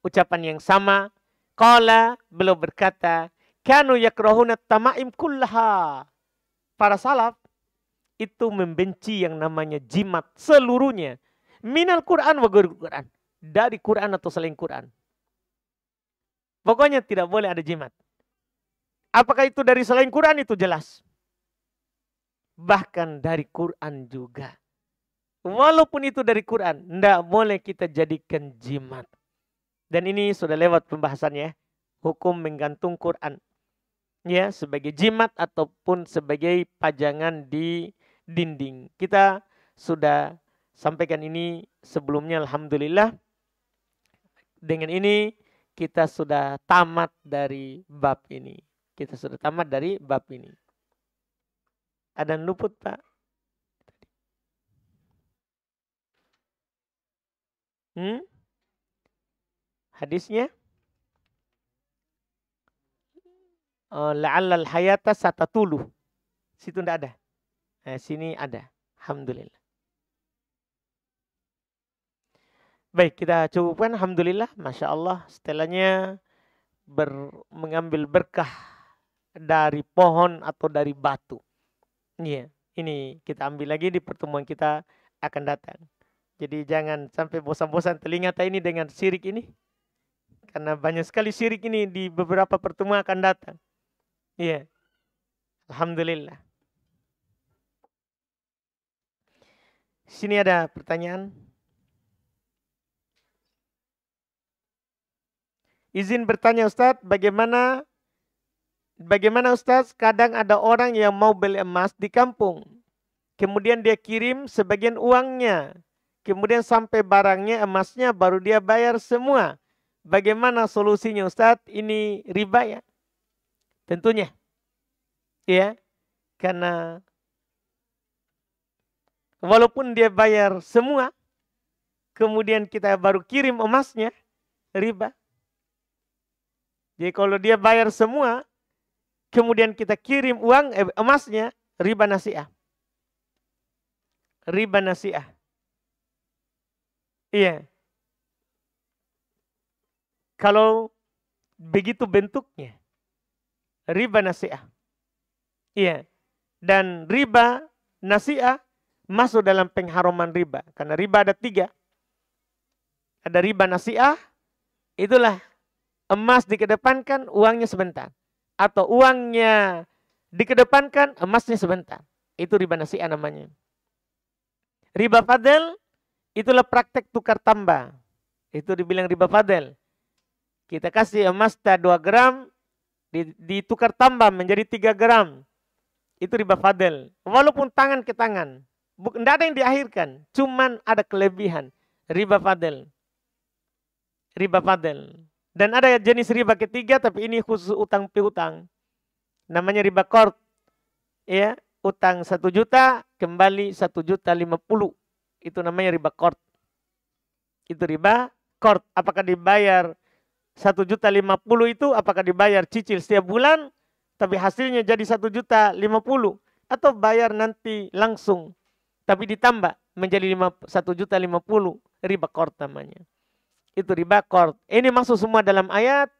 ucapan yang sama. Qala, beliau berkata, kanu yakrahuna tamaim kullaha. Para salaf itu membenci yang namanya jimat seluruhnya. Minal Quran wa ghairil Quran. Dari Quran atau selain Quran. Pokoknya tidak boleh ada jimat. Apakah itu dari selain Quran? Itu jelas. Bahkan dari Quran juga. Walaupun itu dari Quran, tidak boleh kita jadikan jimat. Dan ini sudah lewat pembahasannya. Hukum menggantung Quran. Ya, sebagai jimat ataupun sebagai pajangan di dinding. Kita sudah sampaikan ini sebelumnya, alhamdulillah. Dengan ini kita sudah tamat dari bab ini. Kita sudah tamat dari bab ini. Ada yang luput, Pak? Hadisnya? La'allal hayata satatulu. Situ tidak ada. Sini ada. Alhamdulillah. Baik, kita cukupkan. Alhamdulillah. Masya Allah. Setelahnya mengambil berkah dari pohon atau dari batu. Iya, ini kita ambil lagi di pertemuan kita akan datang. Jadi jangan sampai bosan-bosan telinga ini dengan syirik ini. Karena banyak sekali syirik ini di beberapa pertemuan akan datang. Iya. Alhamdulillah. Sini ada pertanyaan. Izin bertanya Ustadz, bagaimana Ustadz kadang ada orang yang mau beli emas di kampung. Kemudian dia kirim sebagian uangnya. Kemudian sampai barangnya, emasnya baru dia bayar semua. Bagaimana solusinya Ustadz? Ini riba ya? Tentunya. Ya. Karena walaupun dia bayar semua, kemudian kita baru kirim emasnya, riba. Jadi kalau dia bayar semua, kemudian kita kirim uang emasnya, riba nasi'ah. Riba nasi'ah. Iya. Kalau begitu bentuknya, riba nasi'ah. Iya. Dan riba nasi'ah masuk dalam pengharaman riba. Karena riba ada 3. Ada riba nasi'ah, itulah emas dikedepankan, uangnya sebentar. Atau uangnya dikedepankan, emasnya sebentar. Itu riba nasi'ah namanya. Riba fadl, itulah praktek tukar tambah. Itu dibilang riba fadl. Kita kasih emas 2 gram, ditukar tambah menjadi 3 gram. Itu riba fadl. Walaupun tangan ke tangan. Tidak ada yang diakhirkan. Cuman ada kelebihan. Riba fadl. Riba fadl. Dan ada jenis riba ketiga, tapi ini khusus utang piutang. Namanya riba qard. Ya, utang 1 juta, kembali 1.050.000. Itu namanya riba qard. Itu riba qard. Apakah dibayar 1.050.000 itu, apakah dibayar cicil setiap bulan, tapi hasilnya jadi 1.050.000. Atau bayar nanti langsung, tapi ditambah menjadi 1.050.000. Riba qard namanya. Itu riba qard. Ini masuk semua dalam ayat.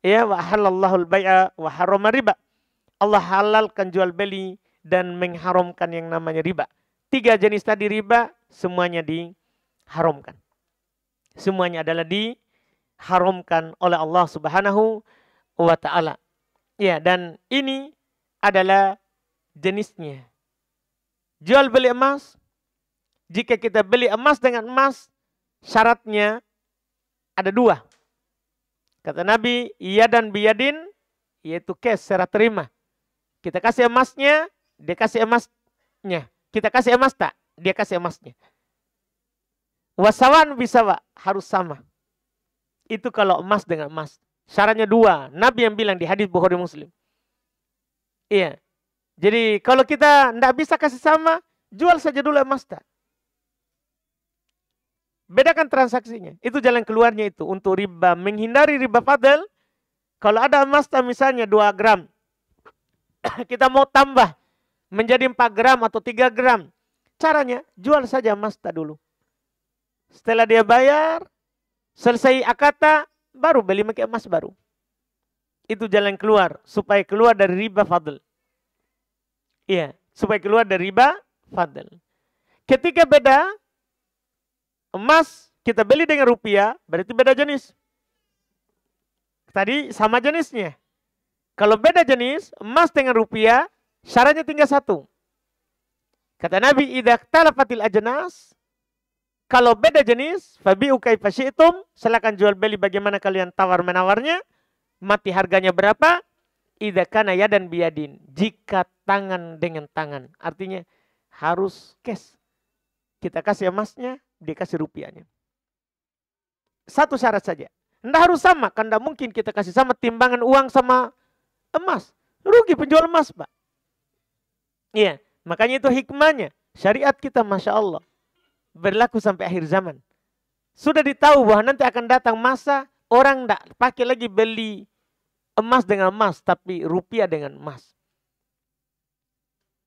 Ya, wa halallahu al-bai'a wa harrama riba. Allah halalkan jual beli dan mengharamkan yang namanya riba. 3 jenis tadi riba, semuanya diharamkan. Semuanya adalah diharamkan oleh Allah Subhanahu wa ta'ala. Ya, dan ini adalah jenisnya. Jual beli emas. Jika kita beli emas dengan emas, syaratnya ada 2. Kata Nabi, iya dan biyadin, yaitu cash, serah terima. Kita kasih emasnya, dia kasih emasnya. Kita kasih emas tak, dia kasih emasnya. Wasawan bisawa, harus sama. Itu kalau emas dengan emas. Syaratnya 2. Nabi yang bilang di hadis Bukhari Muslim. Iya. Jadi kalau kita tidak bisa kasih sama, jual saja dulu emas tak. Bedakan transaksinya. Itu jalan keluarnya itu. Untuk riba, menghindari riba fadl. Kalau ada emas misalnya 2 gram. Kita mau tambah menjadi 4 gram atau 3 gram. Caranya, jual saja emas dulu. Setelah dia bayar, selesai akata, baru beli pakai emas baru. Itu jalan keluar. Supaya keluar dari riba fadl. Iya. Supaya keluar dari riba Fadl. Ketika beda, emas kita beli dengan rupiah, berarti beda jenis. Tadi sama jenisnya. Kalau beda jenis, emas dengan rupiah, syaratnya tinggal satu. Kata Nabi, idza talafatil ajnas, kalau beda jenis, fabi'u kaifa syi'tum, silakan jual beli bagaimana kalian tawar menawarnya, mati harganya berapa? Idza kana yadan biyadin, jika tangan dengan tangan. Artinya harus cash. Kita kasih emasnya, dia kasih rupiahnya. Satu syarat saja. Tidak harus sama, kan tidak mungkin kita kasih sama timbangan uang sama emas. Rugi penjual emas, Pak. Iya, makanya itu hikmahnya. Syariat kita, Masya Allah, berlaku sampai akhir zaman. Sudah ditahu bahwa nanti akan datang masa orang tidak pakai lagi beli emas dengan emas, tapi rupiah dengan emas.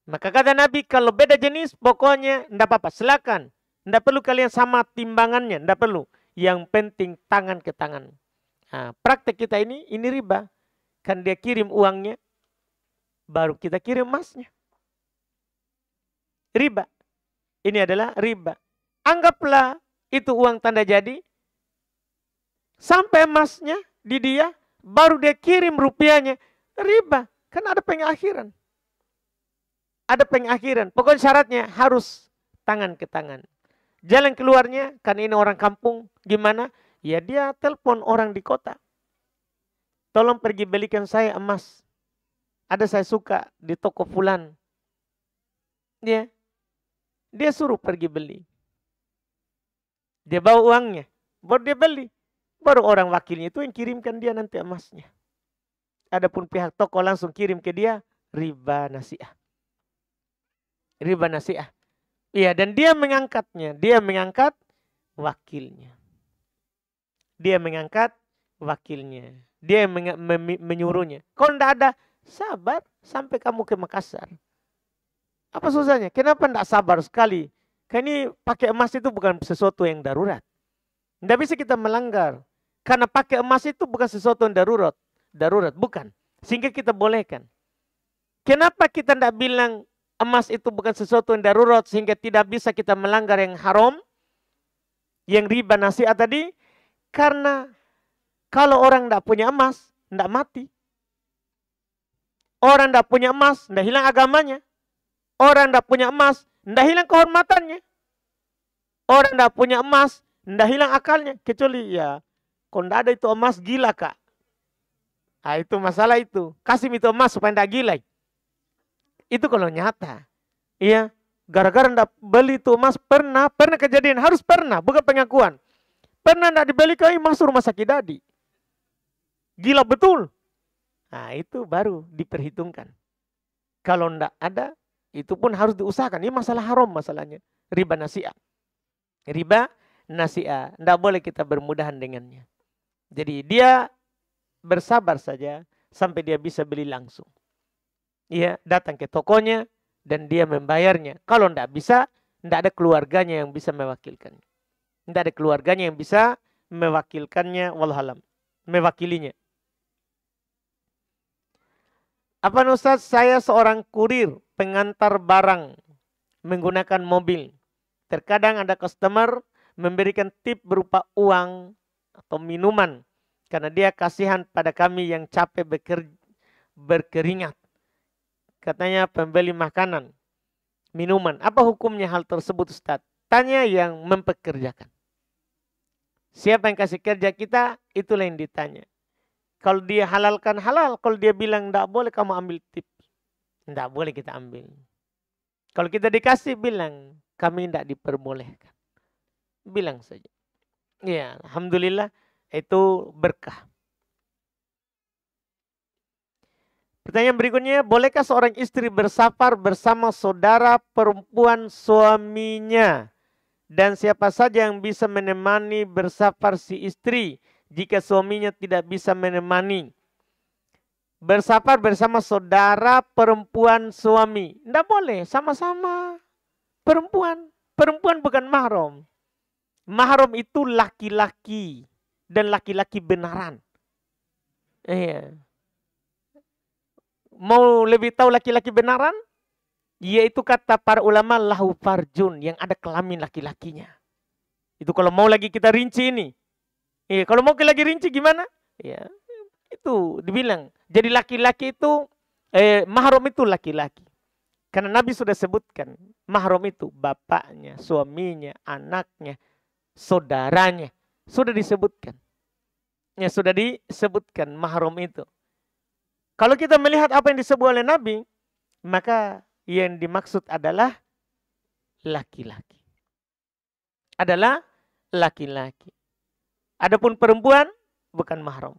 Maka kata Nabi, kalau beda jenis, pokoknya tidak apa-apa, silakan. Tidak perlu kalian sama timbangannya, tidak perlu. Yang penting tangan ke tangan. Nah, praktek kita ini riba. Kan dia kirim uangnya, baru kita kirim emasnya. Riba. Ini adalah riba. Anggaplah itu uang tanda jadi, sampai emasnya di dia, baru dia kirim rupiahnya. Riba. Kan ada pengakhiran. Ada pengakhiran. Pokoknya syaratnya harus tangan ke tangan. Jalan keluarnya, kan ini orang kampung, gimana? Ya dia telepon orang di kota. Tolong pergi belikan saya emas. Ada saya suka di toko fulan. Dia suruh pergi beli. Dia bawa uangnya, baru dia beli. Baru orang wakilnya itu yang kirimkan dia nanti emasnya. Adapun pihak toko langsung kirim ke dia, riba nasi'ah. Riba nasi'ah. Iya, dan dia mengangkatnya. Dia mengangkat wakilnya. Dia mengangkat wakilnya. Dia menyuruhnya. Kalau tidak ada, sabar sampai kamu ke Makassar. Apa susahnya? Kenapa tidak sabar sekali? Karena ini pakai emas itu bukan sesuatu yang darurat. Tidak bisa kita melanggar. Karena pakai emas itu bukan sesuatu yang darurat. Darurat, bukan. Sehingga kita bolehkan. Kenapa kita tidak bilang emas itu bukan sesuatu yang darurat sehingga tidak bisa kita melanggar yang haram, yang riba nasi'ah tadi? Karena kalau orang tidak punya emas, tidak mati. Orang tidak punya emas, tidak hilang agamanya. Orang tidak punya emas, tidak hilang kehormatannya. Orang tidak punya emas, tidak hilang akalnya. Kecuali ya, kalau tidak ada itu emas, gila kak. Nah, itu masalah itu. Kasih itu emas supaya tidak gila. Itu kalau nyata. Iya. Gara-gara tidak beli itu emas, pernah kejadian. Harus pernah, bukan pengakuan. Pernah tidak dibeli kami masuk rumah sakit dadi. Gila betul. Nah itu baru diperhitungkan. Kalau tidak ada, itu pun harus diusahakan. Ini masalah haram masalahnya. Riba nasi'ah. Riba nasi'ah. Tidak boleh kita bermudahan dengannya. Jadi dia bersabar saja sampai dia bisa beli langsung. Ia datang ke tokonya dan dia membayarnya. Kalau tidak bisa, tidak ada keluarganya yang bisa mewakilkannya. Tidak ada keluarganya yang bisa mewakilkannya. Wallahualam. Mewakilinya. Apa Ustaz, saya seorang kurir pengantar barang menggunakan mobil. Terkadang ada customer memberikan tip berupa uang atau minuman. Karena dia kasihan pada kami yang capek berkeringat. Katanya pembeli makanan, minuman. Apa hukumnya hal tersebut Ustaz? Tanya yang mempekerjakan. Siapa yang kasih kerja kita, itulah yang ditanya. Kalau dia halalkan halal, kalau dia bilang tidak boleh kamu ambil tip. Tidak boleh kita ambil. Kalau kita dikasih bilang, kami tidak diperbolehkan. Bilang saja. Ya, alhamdulillah itu berkah. Pertanyaan berikutnya, bolehkah seorang istri bersafar bersama saudara perempuan suaminya? Dan siapa saja yang bisa menemani bersafar si istri jika suaminya tidak bisa menemani? Bersafar bersama saudara perempuan suami. Tidak boleh, sama-sama perempuan. Perempuan bukan mahram. Mahram itu laki-laki. Dan laki-laki benaran. Iya. Mau lebih tahu laki-laki benaran? Yaitu kata para ulama lahu farjun, yang ada kelamin laki-lakinya. Itu kalau mau lagi kita rinci ini. Iya, kalau mau lagi rinci gimana? Ya, itu dibilang. Jadi laki-laki itu, mahram itu laki-laki. Karena Nabi sudah sebutkan, mahram itu bapaknya, suaminya, anaknya, saudaranya. Sudah disebutkan. Ya, sudah disebutkan mahram itu. Kalau kita melihat apa yang disebut oleh Nabi, maka yang dimaksud adalah laki-laki. Adalah laki-laki. Adapun perempuan bukan mahram.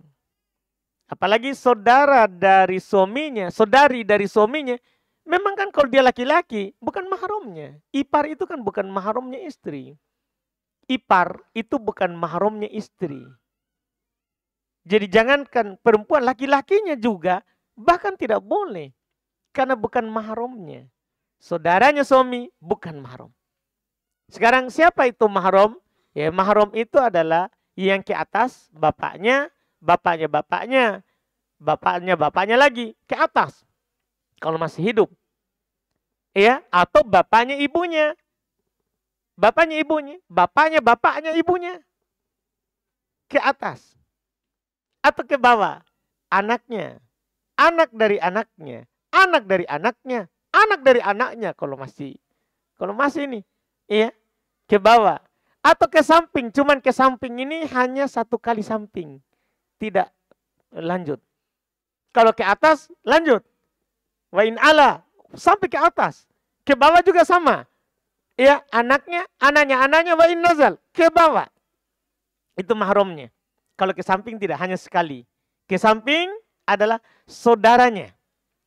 Apalagi saudara dari suaminya, saudari dari suaminya, memang kan kalau dia laki-laki bukan mahramnya. Ipar itu kan bukan mahramnya istri. Ipar itu bukan mahramnya istri. Jadi jangankan perempuan, laki-lakinya juga bahkan tidak boleh. Karena bukan mahramnya. Saudaranya suami bukan mahram. Sekarang siapa itu mahram? Ya, mahram itu adalah yang ke atas bapaknya, bapaknya lagi ke atas. Kalau masih hidup. Ya, atau bapaknya ibunya. Bapaknya ibunya, bapaknya ibunya. Ke atas. Atau ke bawah. Anaknya. Anak dari anaknya. Anak dari anaknya. Anak dari anaknya kalau masih ini. Iya, ke bawah. Atau ke samping, cuman ke samping ini hanya satu kali samping. Tidak lanjut. Kalau ke atas, lanjut. Wa in ala, sampai ke atas. Ke bawah juga sama. Ya, anaknya wa in nazal, ke bawah. Itu mahramnya. Kalau ke samping tidak, hanya sekali. Ke samping adalah saudaranya.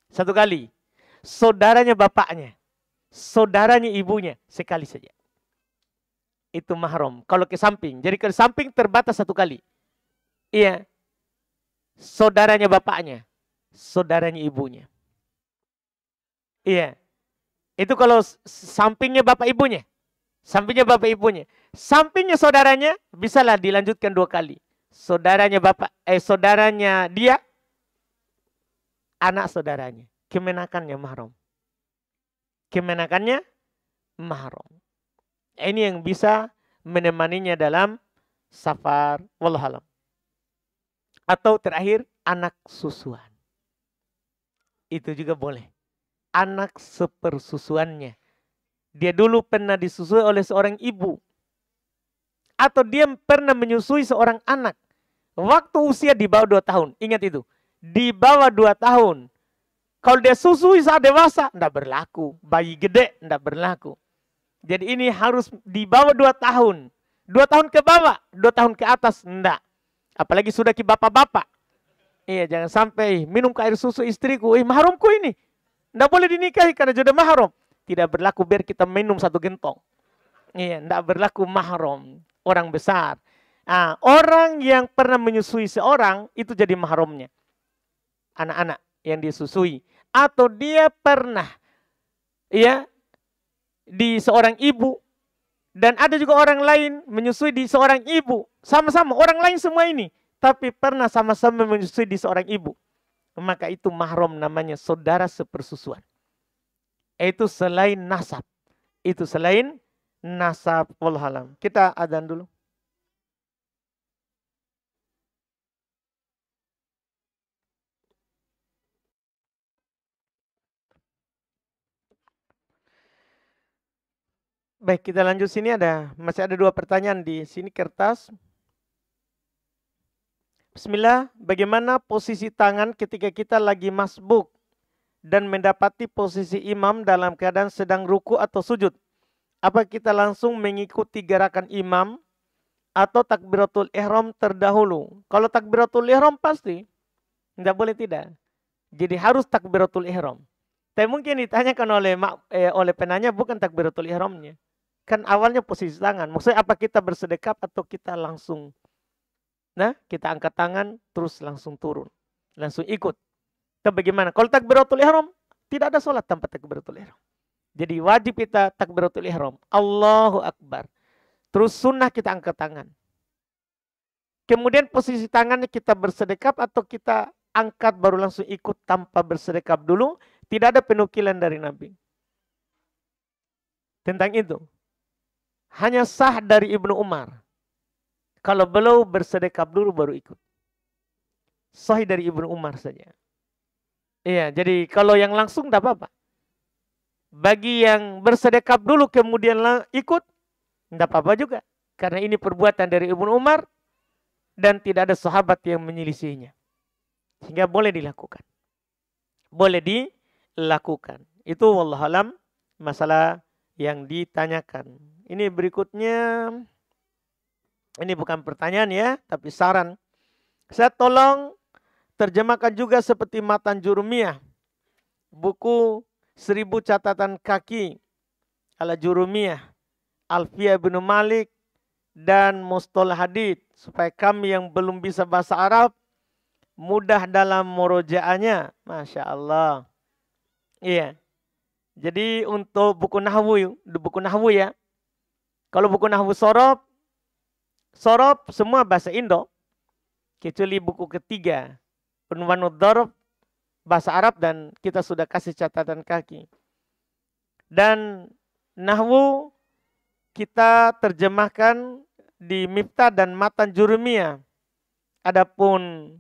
Satu kali. Saudaranya bapaknya. Saudaranya ibunya. Sekali saja. Itu mahram. Kalau ke samping. Jadi ke samping terbatas satu kali. Iya. Saudaranya bapaknya. Saudaranya ibunya. Iya. Itu kalau sampingnya bapak ibunya. Sampingnya bapak ibunya. Sampingnya saudaranya bisalah dilanjutkan 2 kali. Saudaranya saudaranya dia. Anak saudaranya. Kemenakannya mahram. Kemenakannya mahram. Ini yang bisa menemaninya dalam safar. Wallahualam. Atau terakhir, anak susuan. Itu juga boleh. Anak sepersusuannya. Dia dulu pernah disusui oleh seorang ibu. Atau dia pernah menyusui seorang anak. Waktu usia di bawah 2 tahun. Ingat itu. Di bawah 2 tahun. Kalau dia susui saat dewasa, tidak berlaku. Bayi gede, tidak berlaku. Jadi ini harus di bawah 2 tahun. 2 tahun ke bawah, 2 tahun ke atas, enggak. Apalagi sudah ke bapak-bapak. Iya, jangan sampai minum air susu istriku. Mahramku ini. Enggak boleh dinikahi karena sudah mahram. Tidak berlaku biar kita minum 1 gentong. Iya, enggak berlaku mahram. Orang besar. Orang yang pernah menyusui seorang, itu jadi mahramnya. Anak-anak yang disusui. Atau dia pernah, ya, di seorang ibu. Dan ada juga orang lain menyusui di seorang ibu. Sama-sama, orang lain semua ini. Tapi pernah sama-sama menyusui di seorang ibu. Maka itu mahram namanya, saudara sepersusuan. Itu selain nasab. Itu selain nasab. Wallahualam. Kita adzan dulu. Baik, kita lanjut sini masih ada 2 pertanyaan di sini kertas. Bismillah, bagaimana posisi tangan ketika kita lagi masbuk dan mendapati posisi imam dalam keadaan sedang ruku atau sujud? Apa kita langsung mengikuti gerakan imam atau takbiratul ihram terdahulu? Kalau takbiratul ihram pasti, tidak boleh tidak. Jadi harus takbiratul ihram. Tapi mungkin ditanyakan oleh penanya bukan takbiratul ihramnya. Kan awalnya posisi tangan. Maksudnya apa kita bersedekap atau kita langsung, kita angkat tangan terus langsung turun. Langsung ikut. Itu bagaimana? Kalau takbiratul ihram, tidak ada sholat tanpa takbiratul ihram. Jadi wajib kita takbiratul ihram. Allahu Akbar. Terus sunnah kita angkat tangan. Kemudian posisi tangannya kita bersedekap atau kita angkat baru langsung ikut tanpa bersedekap dulu. Tidak ada penukilan dari Nabi. tentang itu. Hanya sah dari Ibnu Umar. Kalau beliau bersedekap dulu baru ikut. Sahih dari Ibnu Umar saja. Iya, jadi kalau yang langsung tidak apa-apa. Bagi yang bersedekap dulu kemudian ikut, tidak apa-apa juga. Karena ini perbuatan dari Ibnu Umar dan tidak ada sahabat yang menyelisihinya. Sehingga boleh dilakukan. Boleh dilakukan. Itu wallahualam masalah yang ditanyakan. Ini berikutnya, ini bukan pertanyaan ya, tapi saran. Saya tolong terjemahkan juga seperti Matan Jurumiyah, buku 1000 catatan kaki ala Jurumiyah, Alfiyah bin Malik, dan Mustalah Hadits, supaya kami yang belum bisa bahasa Arab mudah dalam murojaahnya. Masya Allah. Iya. Jadi untuk buku nahwu ya. Kalau buku nahwu sorob semua bahasa Indo. Kecuali buku ketiga, Unwanud Dharab, bahasa Arab, dan kita sudah kasih catatan kaki. Dan nahwu kita terjemahkan di Miftah dan Matan Jurumiyah. Adapun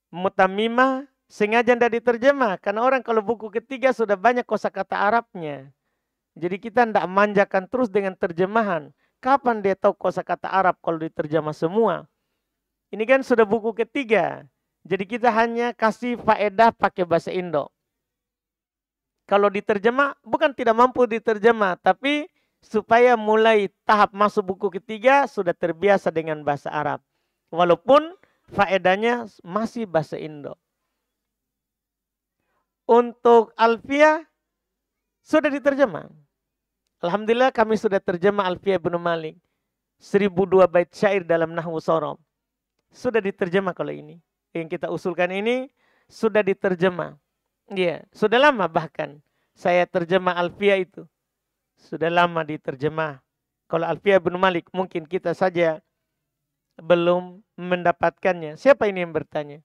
Mutamimah sengaja tidak diterjemah karena orang kalau buku ketiga sudah banyak kosakata Arabnya. Jadi kita tidak manjakan terus dengan terjemahan. Kapan dia tahu kosakata Arab kalau diterjemah semua? Ini kan sudah buku ketiga. Jadi kita hanya kasih faedah pakai bahasa Indo. Kalau diterjemah bukan tidak mampu diterjemah, tapi supaya mulai tahap masuk buku ketiga sudah terbiasa dengan bahasa Arab. Walaupun faedahnya masih bahasa Indo. Untuk Alfiyah sudah diterjemah. Alhamdulillah kami sudah terjemah Alfiyah bin Malik. 1002 bait syair dalam nahwu sorob. Sudah diterjemah kalau ini. Yang kita usulkan ini sudah diterjemah. Iya, sudah lama bahkan. Saya terjemah Alfiyah itu. Sudah lama diterjemah. Kalau Alfiyah bin Malik mungkin kita saja belum mendapatkannya. Siapa ini yang bertanya?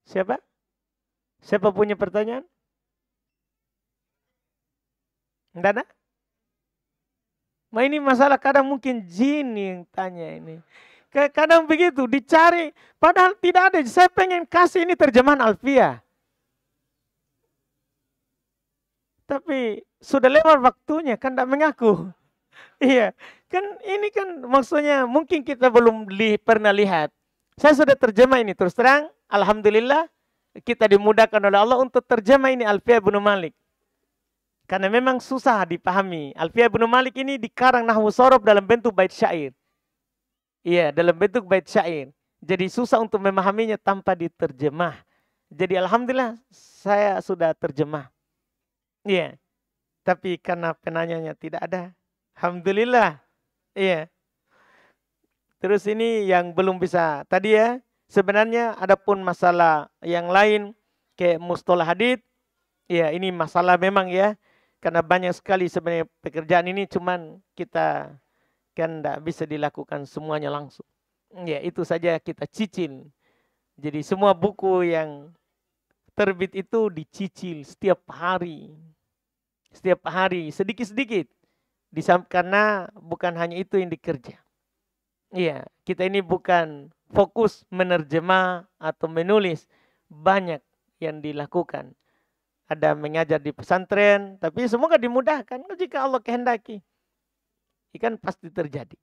Siapa? Siapa punya pertanyaan? Tidak ada? Ini masalah kadang mungkin jin yang tanya ini. Kadang begitu dicari, padahal tidak ada. Saya pengen kasih ini terjemahan Alfiyah. Tapi sudah lewat waktunya, kan tidak mengaku. Iya, kan ini kan maksudnya mungkin kita belum pernah lihat. Saya sudah terjemah ini terus terang, alhamdulillah kita dimudahkan oleh Allah untuk terjemah ini Alfiyah bin Malik. Karena memang susah dipahami. Alfiyah bin Malik ini dikarang nahwu sorob dalam bentuk bait syair. Iya, dalam bentuk bait syair. Jadi susah untuk memahaminya tanpa diterjemah. Jadi alhamdulillah saya sudah terjemah. Iya. Tapi karena penanyanya tidak ada. Alhamdulillah. Iya. Terus ini yang belum bisa. Tadi ya, sebenarnya adapun masalah yang lain kayak Mustalah Hadits. Iya, ini masalah memang ya. Karena banyak sekali sebenarnya pekerjaan ini cuman kita kan tidak bisa dilakukan semuanya langsung. Ya, itu saja kita cicil. Jadi semua buku yang terbit itu dicicil setiap hari. Setiap hari, sedikit-sedikit. Karena bukan hanya itu yang dikerja. Iya, kita ini bukan fokus menerjemah atau menulis. Banyak yang dilakukan. Ada mengajar di pesantren, tapi semoga dimudahkan jika Allah kehendaki. Kan pasti terjadi.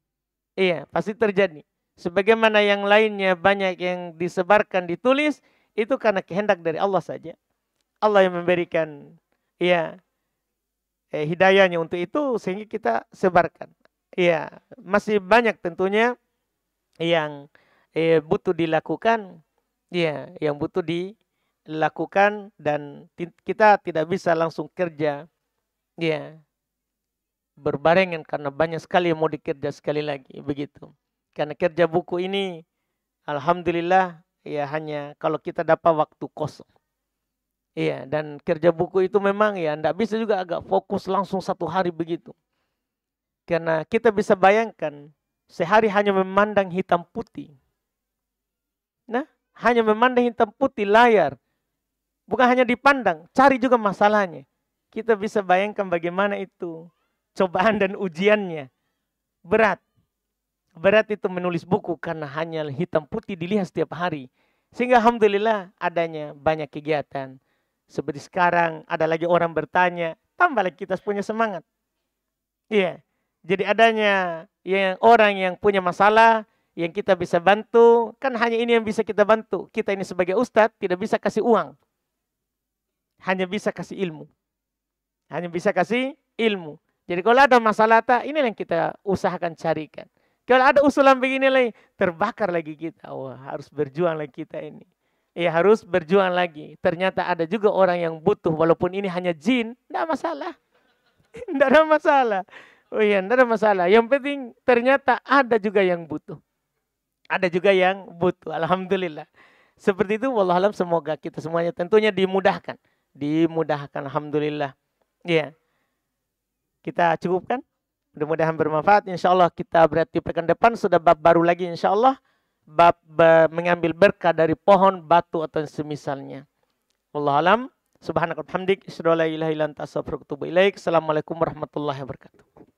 Iya, pasti terjadi. Sebagaimana yang lainnya banyak yang disebarkan, ditulis, itu karena kehendak dari Allah saja. Allah yang memberikan hidayahnya untuk itu sehingga kita sebarkan. Iya, masih banyak tentunya yang butuh dilakukan. Iya, yang butuh dilakukan dan kita tidak bisa langsung kerja. Iya. Berbarengan karena banyak sekali yang mau dikerja sekali lagi begitu. Karena kerja buku ini alhamdulillah ya hanya kalau kita dapat waktu kosong. Iya, dan kerja buku itu memang ya enggak bisa juga agak fokus langsung satu hari begitu. Karena kita bisa bayangkan sehari hanya memandang hitam putih. Nah, hanya memandang hitam putih layar. Bukan hanya dipandang, cari juga masalahnya. Kita bisa bayangkan bagaimana itu cobaan dan ujiannya. Berat. Berat itu menulis buku karena hanya hitam putih dilihat setiap hari. Sehingga alhamdulillah adanya banyak kegiatan. Seperti sekarang ada lagi orang bertanya, tambah lagi kita punya semangat. Iya. Jadi adanya yang orang yang punya masalah, yang kita bisa bantu, kan hanya ini yang bisa kita bantu. Kita ini sebagai ustadz tidak bisa kasih uang. Hanya bisa kasih ilmu. Hanya bisa kasih ilmu. Jadi kalau ada masalah, ini yang kita usahakan carikan. Kalau ada usulan begini lagi, terbakar lagi kita. Wah, harus berjuang lagi kita ini. Ya harus berjuang lagi. Ternyata ada juga orang yang butuh, walaupun ini hanya jin, tidak masalah. Tidak ada masalah. Oh iya, tidak ada masalah. Yang penting ternyata ada juga yang butuh. Ada juga yang butuh. Alhamdulillah. Seperti itu, wallahualam, semoga kita semuanya tentunya dimudahkan. Dimudahkan, alhamdulillah. Iya. Kita cukupkan. Mudah-mudahan bermanfaat. Insya Allah kita berarti pekan depan sudah bab baru lagi insya Allah. Bab mengambil berkah dari pohon, batu atau semisalnya. Wallahualam. Subhanakallahumma wa bihamdik, asyhadu an la ilaha illa anta, astaghfiruka wa atubu ilaik. Assalamualaikum warahmatullahi wabarakatuh.